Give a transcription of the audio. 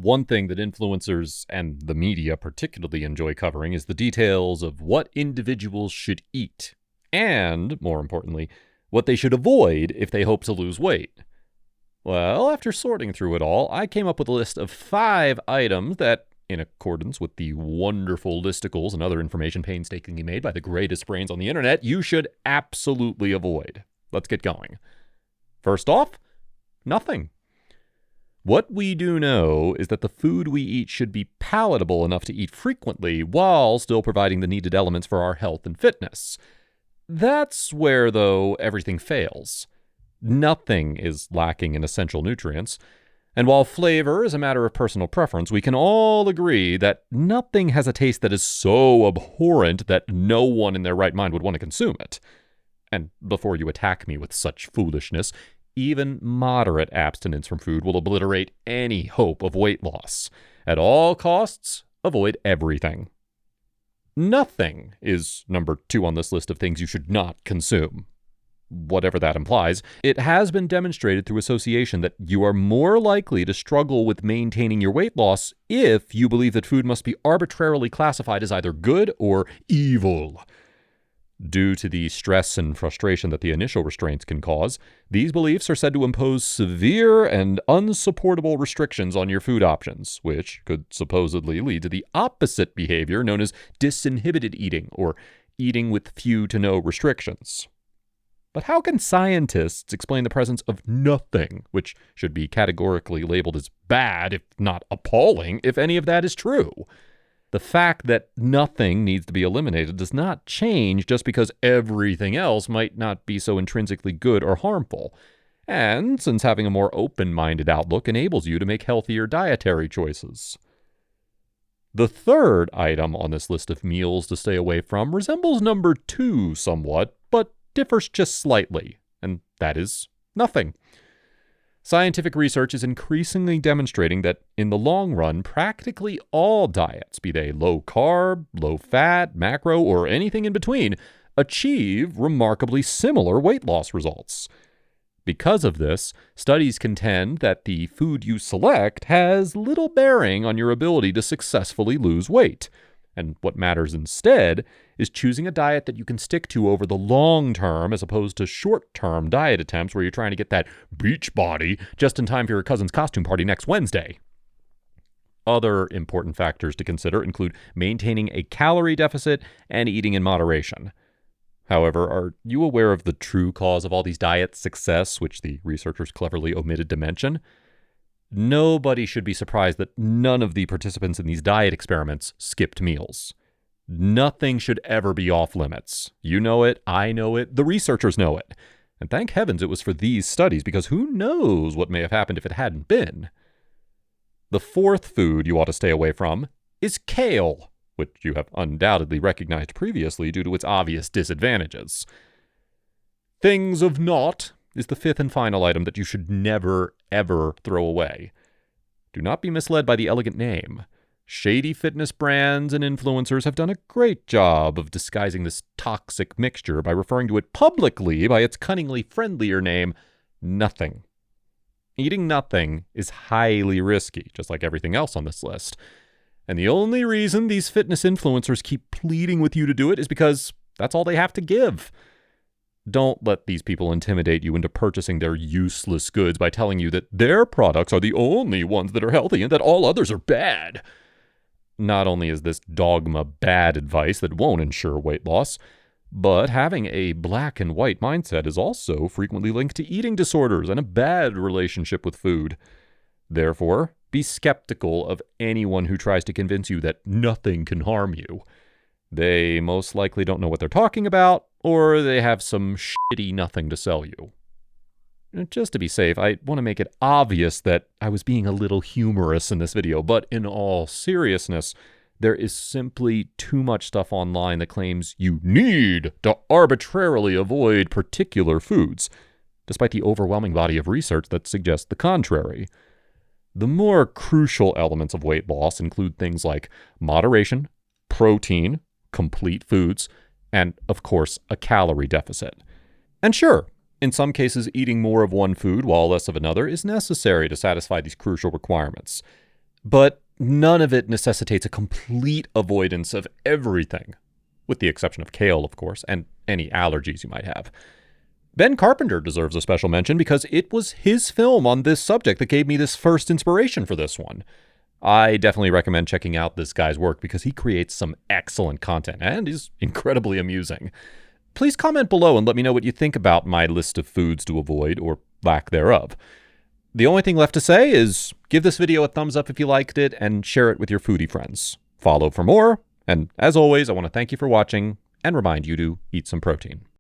One thing that influencers and the media particularly enjoy covering is the details of what individuals should eat, and, more importantly, what they should avoid if they hope to lose weight. Well, after sorting through it all, I came up with a list of 5 items that, in accordance with the wonderful listicles and other information painstakingly made by the greatest brains on the internet, you should absolutely avoid. Let's get going. First off, nothing. What we do know is that the food we eat should be palatable enough to eat frequently while still providing the needed elements for our health and fitness. That's where, though, everything fails. Nothing is lacking in essential nutrients. And while flavor is a matter of personal preference, we can all agree that nothing has a taste that is so abhorrent that no one in their right mind would want to consume it. And before you attack me with such foolishness, even moderate abstinence from food will obliterate any hope of weight loss. At all costs, avoid everything. Nothing is number 2 on this list of things you should not consume. Whatever that implies, it has been demonstrated through association that you are more likely to struggle with maintaining your weight loss if you believe that food must be arbitrarily classified as either good or evil. Due to the stress and frustration that the initial restraints can cause, these beliefs are said to impose severe and unsupportable restrictions on your food options, which could supposedly lead to the opposite behavior known as disinhibited eating, or eating with few to no restrictions. But how can scientists explain the presence of nothing, which should be categorically labeled as bad, if not appalling, if any of that is true? The fact that nothing needs to be eliminated does not change just because everything else might not be so intrinsically good or harmful. And since having a more open-minded outlook enables you to make healthier dietary choices. The third item on this list of meals to stay away from resembles number 2 somewhat, but differs just slightly, and that is nothing. Scientific research is increasingly demonstrating that, in the long run, practically all diets, be they low-carb, low-fat, macro, or anything in between, achieve remarkably similar weight loss results. Because of this, studies contend that the food you select has little bearing on your ability to successfully lose weight. And what matters instead is choosing a diet that you can stick to over the long term as opposed to short-term diet attempts where you're trying to get that beach body just in time for your cousin's costume party next Wednesday. Other important factors to consider include maintaining a calorie deficit and eating in moderation. However, are you aware of the true cause of all these diets' success, which the researchers cleverly omitted to mention? Nobody should be surprised that none of the participants in these diet experiments skipped meals. Nothing should ever be off limits. You know it, I know it, the researchers know it. And thank heavens it was for these studies, because who knows what may have happened if it hadn't been. The fourth food you ought to stay away from is kale, which you have undoubtedly recognized previously due to its obvious disadvantages. Things of naught is the 5th and final item that you should never, ever throw away. Do not be misled by the elegant name. Shady fitness brands and influencers have done a great job of disguising this toxic mixture by referring to it publicly by its cunningly friendlier name, nothing. Eating nothing is highly risky, just like everything else on this list. And the only reason these fitness influencers keep pleading with you to do it is because that's all they have to give. Don't let these people intimidate you into purchasing their useless goods by telling you that their products are the only ones that are healthy and that all others are bad. Not only is this dogma bad advice that won't ensure weight loss, but having a black and white mindset is also frequently linked to eating disorders and a bad relationship with food. Therefore, be skeptical of anyone who tries to convince you that nothing can harm you. They most likely don't know what they're talking about, or they have some shitty nothing to sell you. Just to be safe, I want to make it obvious that I was being a little humorous in this video, but in all seriousness, there is simply too much stuff online that claims you need to arbitrarily avoid particular foods, despite the overwhelming body of research that suggests the contrary. The more crucial elements of weight loss include things like moderation, protein, complete foods, and, of course, a calorie deficit. And sure, in some cases, eating more of one food while less of another is necessary to satisfy these crucial requirements. but none of it necessitates a complete avoidance of everything, with the exception of kale, of course, and any allergies you might have. Ben Carpenter deserves a special mention because it was his film on this subject that gave me this first inspiration for this one. I definitely recommend checking out this guy's work because he creates some excellent content and is incredibly amusing. Please comment below and let me know what you think about my list of foods to avoid, or lack thereof. The only thing left to say is give this video a thumbs up if you liked it and share it with your foodie friends. Follow for more, and as always, I want to thank you for watching and remind you to eat some protein.